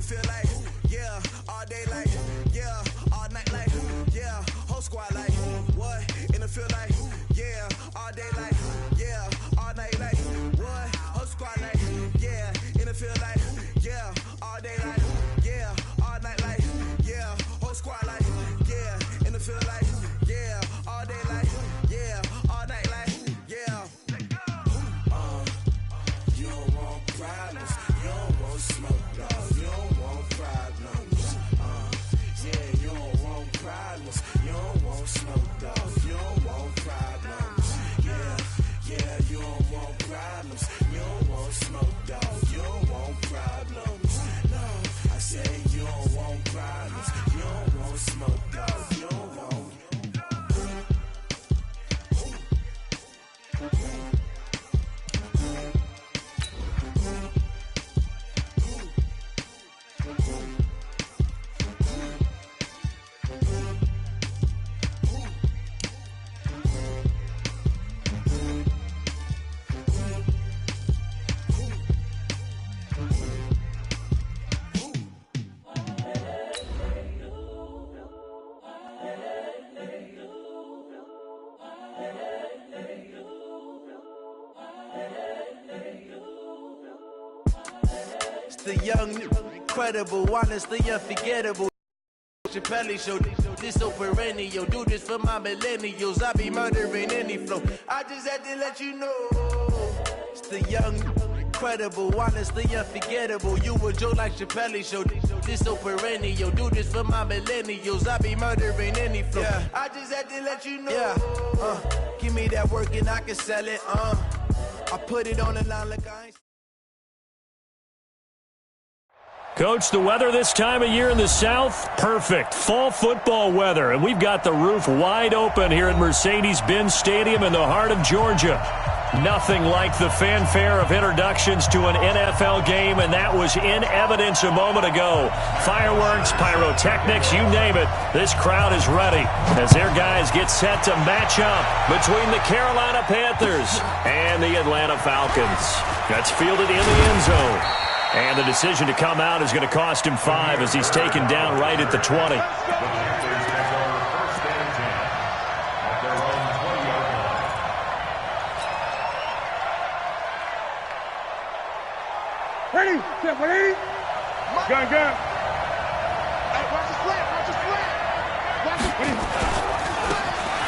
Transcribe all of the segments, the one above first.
feel like, yeah, all day like, yeah, all night like, yeah, whole squad like, what? In the field like, yeah, all day like, yeah, all night like, what? Whole squad like, yeah, in the field like, yeah, all day like, yeah, all night like, yeah, whole squad like, yeah, in the field like, yeah, all day like, yeah, all night like, yeah. You don't want problems, you don't want smoke, dog, you don't want problems. Yeah, you don't want problems, you don't want smoke, dog, you don't want problems. Yeah, you don't want problems, you don't want smoke, dog, you don't want problems. No, I say you don't want problems, you don't want smoke, dog, you don't want. The young, incredible, honestly unforgettable. Chappelle show, this so perennial. Do this for my millennials. I be murdering any flow. I just had to let you know. It's the young, incredible, honestly unforgettable. You a Joe like Chappelle show. This so perennial. Do this for my millennials. I be murdering any flow. Yeah. I just had to let you know. Yeah. Give me that work and I can sell it. I put it on the line like I ain't. Coach, the weather this time of year in the South, perfect. Fall football weather, and we've got the roof wide open here at Mercedes-Benz Stadium in the heart of Georgia. Nothing like the fanfare of introductions to an NFL game, and that was in evidence a moment ago. Fireworks, pyrotechnics, you name it. This crowd is ready as their guys get set to match up between the Carolina Panthers and the Atlanta Falcons. That's fielded in the end zone. And the decision to come out is going to cost him 5 as he's taken down right at the 20. Ready, ready, gun. Hey, watch the slant.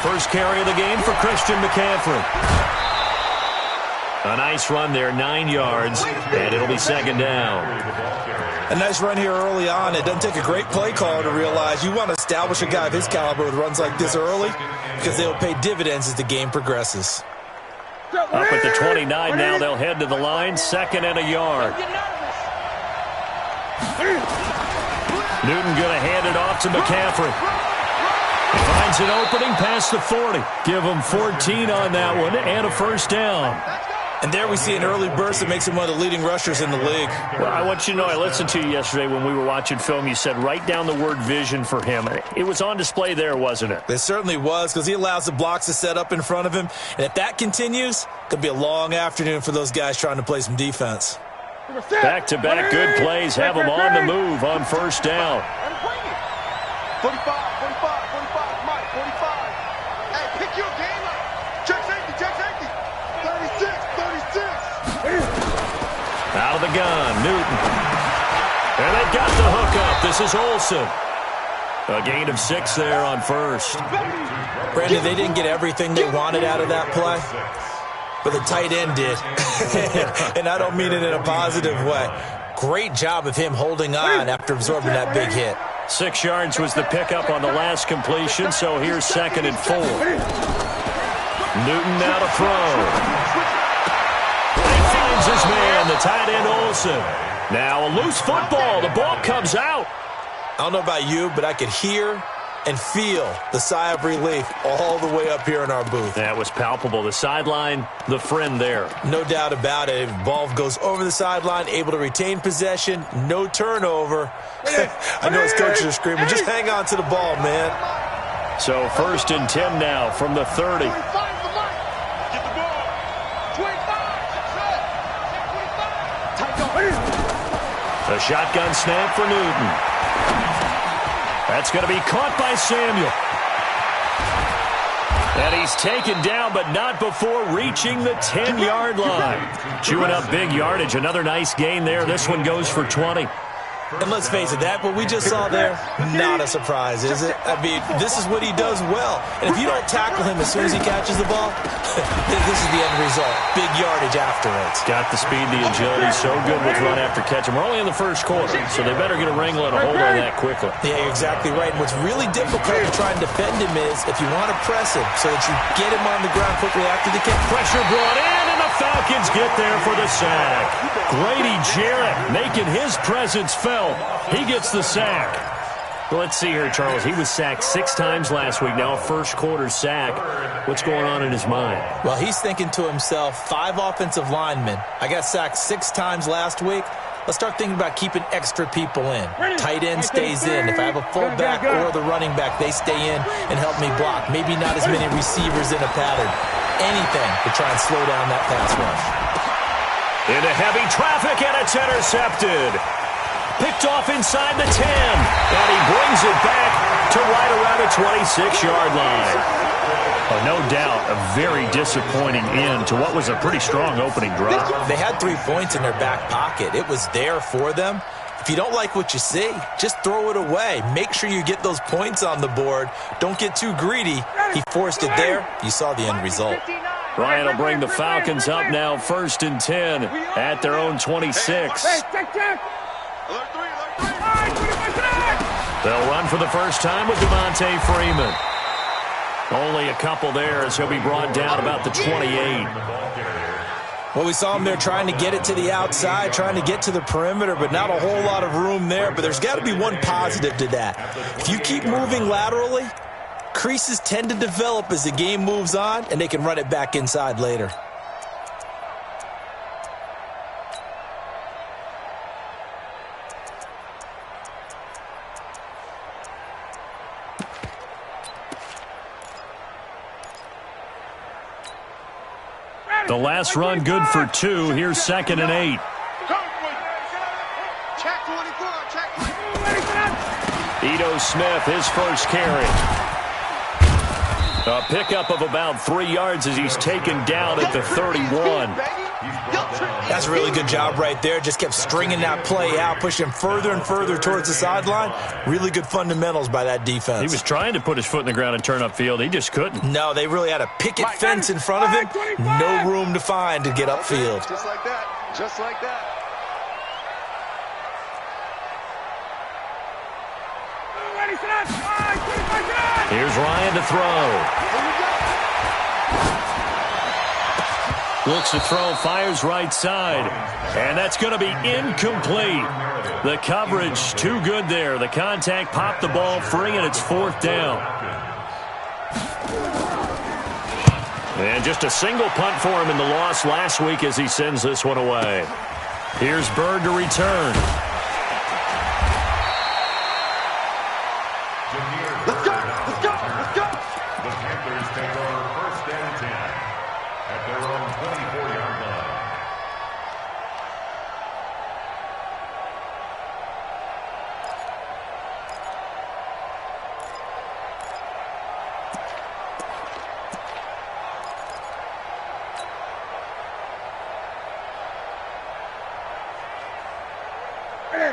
First carry of the game for Christian McCaffrey. A nice run there, 9 yards, and it'll be second down. A nice run here early on. It doesn't take a great play caller to realize you want to establish a guy of his caliber with runs like this early because they'll pay dividends as the game progresses. Up at the 29 now, they'll head to the line, 2nd and a yard. Newton going to hand it off to McCaffrey. Finds an opening past the 40. Give him 14 on that one and a first down. And there we see an early burst that makes him one of the leading rushers in the league. Well, I want you to know, I listened to you yesterday when we were watching film. You said write down the word vision for him. It was on display there, wasn't it? It certainly was, because he allows the blocks to set up in front of him. And if that continues, it could be a long afternoon for those guys trying to play some defense. Back-to-back good plays have them on the move on first down. 45, Mike, 45. Hey, pick your game up. Check safety. 36. Out of the gun, Newton. And they've got the hook up. This is Olsen. A gain of 6 there on first. Brandon, they didn't get everything they wanted out of that play, but the tight end did. And I don't mean it in a positive way. Great job of him holding on after absorbing that big hit. 6 yards was the pickup on the last completion, so here's 2nd and 4. Newton now to throw. He finds his man, the tight end Olsen. Now a loose football. The ball comes out. I don't know about you, but I could hear and feel the sigh of relief all the way up here in our booth. That was palpable. The sideline, the friend there. No doubt about it. Ball goes over the sideline, able to retain possession, no turnover. I know his coaches are screaming, just hang on to the ball, man. So 1st and 10 now from the 30. A shotgun snap for Newton. That's going to be caught by Samuel. And he's taken down, but not before reaching the 10-yard line. Chewing up big yardage. Another nice gain there. This one goes for 20. And let's face it, what we just saw there, not a surprise, is it? I mean, this is what he does well. And if you don't tackle him as soon as he catches the ball, this is the end result. Big yardage afterwards. Got the speed, the agility, so good with run after catch. And we're only in the first quarter, so they better get a wrangle and a hold on that quickly. Yeah, you're exactly right. And what's really difficult to try and defend him is if you want to press him so that you get him on the ground quickly after the kick. Pressure brought in, and the Falcons get there for the sack. Grady Jarrett making his presence felt. He gets the sack. Well, let's see here, Charles. He was sacked 6 times last week. Now a first-quarter sack. What's going on in his mind? Well, he's thinking to himself, 5 offensive linemen. I got sacked 6 times last week. Let's start thinking about keeping extra people in. Tight end stays in. If I have a fullback or the running back, they stay in and help me block. Maybe not as many receivers in a pattern. Anything to try and slow down that pass rush. Into heavy traffic, and it's intercepted. Picked off inside the 10, and he brings it back to right around the 26-yard line. Oh, no doubt, a very disappointing end to what was a pretty strong opening drive. They had 3 points in their back pocket. It was there for them. If you don't like what you see, just throw it away. Make sure you get those points on the board. Don't get too greedy. He forced it there. You saw the end result. Ryan will bring the Falcons up now, 1st and 10 at their own 26. They'll run for the first time with Devontae Freeman. Only a couple there as he'll be brought down about the 28. Well, we saw him there trying to get it to the outside, trying to get to the perimeter, but not a whole lot of room there. But there's got to be one positive to that. If you keep moving laterally, creases tend to develop as the game moves on, and they can run it back inside later. The last run good for 2. Here's 2nd and 8. Ito Smith, his first carry. A pickup of about 3 yards as he's taken down at the 31. That's a really good job right there. Just kept stringing that play out, pushing further and further towards the sideline. Really good fundamentals by that defense. He was trying to put his foot in the ground and turn upfield. He just couldn't. No, they really had a picket fence in front of him. No room to find to get upfield. Just like that. Just like that. Here's Ryan to throw. Looks to throw, fires right side. And that's going to be incomplete. The coverage too good there. The contact popped the ball free, and it's 4th down. And just a single punt for him in the loss last week as he sends this one away. Here's Bird to return. Let's go! Let's go! Let's go! The Panthers take over 1st and 10 at their own 24-yard line.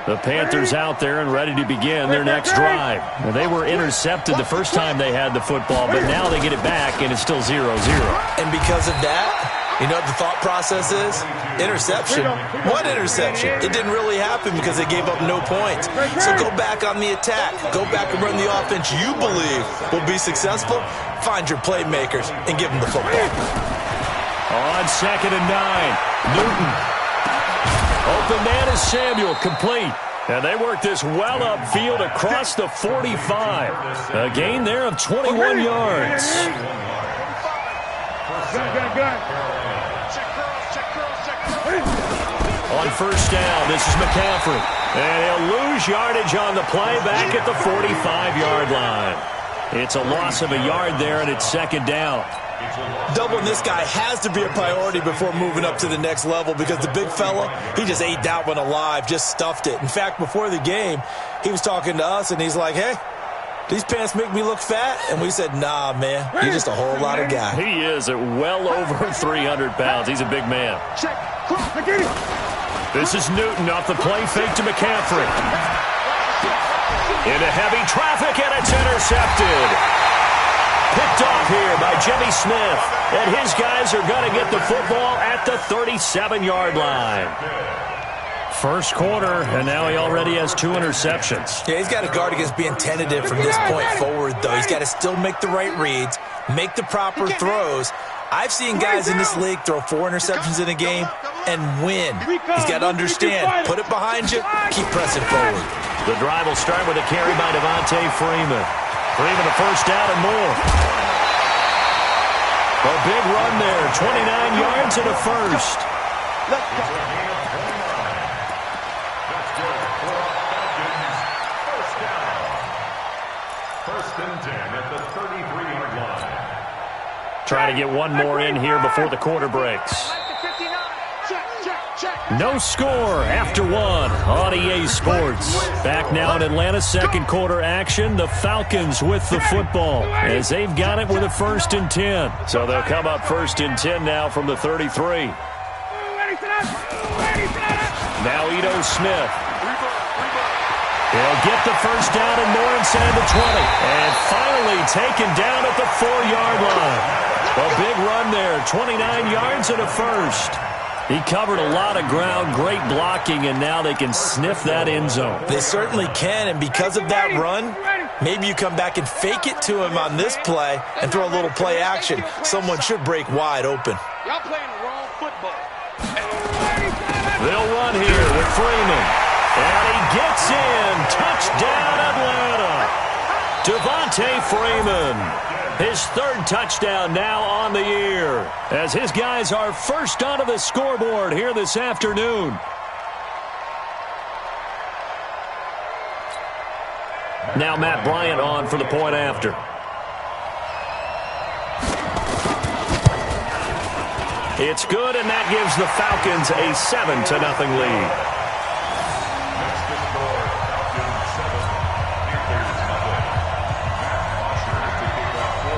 The Panthers out there and ready to begin their next drive. Now, they were intercepted the first time they had the football, but now they get it back, and it's still 0-0. And because of that, you know what the thought process is? Interception. One interception. It didn't really happen because they gave up no points. So go back on the attack. Go back and run the offense you believe will be successful. Find your playmakers and give them the football. On 2nd and 9, Newton. Open man is Samuel, complete. And they work this well upfield across the 45. A gain there of 21 yards. On 1st down, this is McCaffrey. And he'll lose yardage on the play back at the 45-yard line. It's a loss of a yard there, and it's 2nd down. Doubling this guy has to be a priority before moving up to the next level because the big fella, he just ate that one alive, just stuffed it. In fact, before the game, he was talking to us, and he's like, hey, these pants make me look fat? And we said, nah, man, you're just a whole lot of guy. He is at well over 300 pounds. He's a big man. This is Newton off the play fake to McCaffrey. Into heavy traffic, and it's intercepted. Picked off here by Jimmy Smith. And his guys are going to get the football at the 37-yard line. First quarter, and now he already has 2 interceptions. Yeah, he's got to guard against being tentative from this point forward, though. He's got to still make the right reads, make the proper throws. I've seen guys in this league throw 4 interceptions in a game and win. He's got to understand, put it behind you, keep pressing forward. The drive will start with a carry by Devontae Freeman. Freeman a first down and more. A big run there, 29 yards and a first. Let's go. First and 10 at the 33-yard line. Trying to get one more in here before the quarter breaks. No score after one on EA Sports. Back now in Atlanta, second quarter action. The Falcons with the football as they've got it with a first and 10. So they'll come up first and 10 now from the 33. Now Ito Smith. He'll get the first down and more inside the 20. And finally taken down at the 4-yard line. A big run there, 29 yards and a first. He covered a lot of ground, great blocking, and now they can sniff that end zone. They certainly can, and because of that run, maybe you come back and fake it to him on this play and throw a little play action. Someone should break wide open. Y'all playing the wrong football. They'll run here with Freeman. And he gets in. Touchdown, Atlanta. Devontae Freeman. His third touchdown now on the year as his guys are first onto the scoreboard here this afternoon. Now Matt Bryant on for the point after. It's good, and that gives the Falcons a 7-0 lead.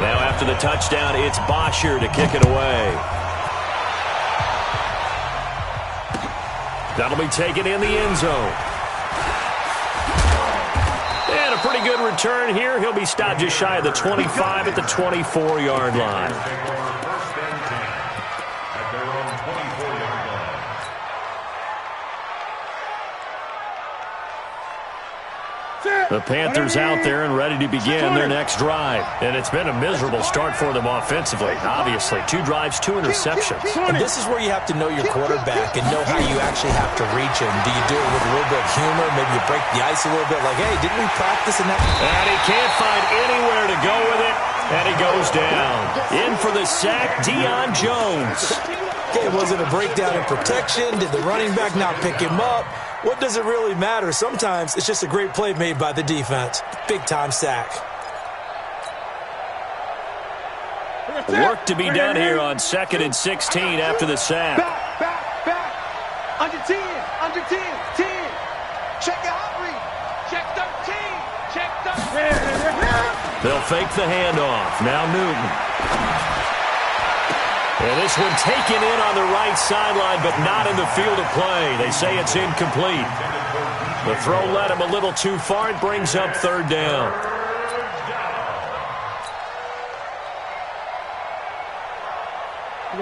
Now after the touchdown, it's Bosher to kick it away. That'll be taken in the end zone. And a pretty good return here. He'll be stopped just shy of the 25 at the 24-yard line. The Panthers out there and ready to begin their next drive. And it's been a miserable start for them offensively. Obviously, 2 drives, 2 interceptions. And this is where you have to know your quarterback and know how you actually have to reach him. Do you do it with a little bit of humor? Maybe you break the ice a little bit like, hey, didn't we practice in that? And he can't find anywhere to go with it. And he goes down. In for the sack, Deion Jones. Okay, was it a breakdown in protection? Did the running back not pick him up? What does it really matter? Sometimes it's just a great play made by the defense. Big-time sack. Work to be done here on 2nd and 16 after the sack. Back. Under 10, 10. Check your hot read. Check 13. Check 13. They'll fake the handoff. Now Newton. And this one taken in on the right sideline, but not in the field of play. They say it's incomplete. The throw led him a little too far. It brings up 3rd down.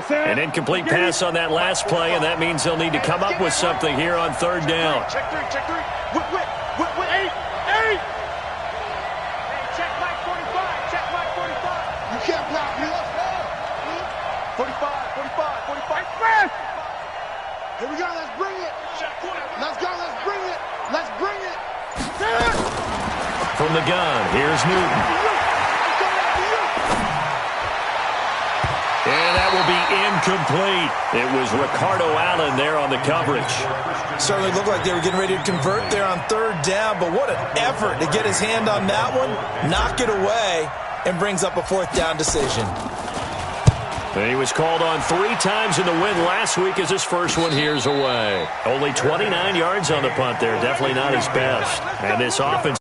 An incomplete pass on that last play, and that means they'll need to come up with something here on 3rd down. Check 3. Whip. 8. Check Mike 45. Check Mike 45. You can't block me. 45. Here we go, let's bring it. Let's bring it. From the gun, here's Newton. And that will be incomplete. It was Ricardo Allen there on the coverage. Certainly looked like they were getting ready to convert there on 3rd down, but what an effort to get his hand on that one, knock it away, and brings up a 4th down decision. And he was called on 3 times in the win last week as his first one here's away. Only 29 yards on the punt there. Definitely not his best. And this offense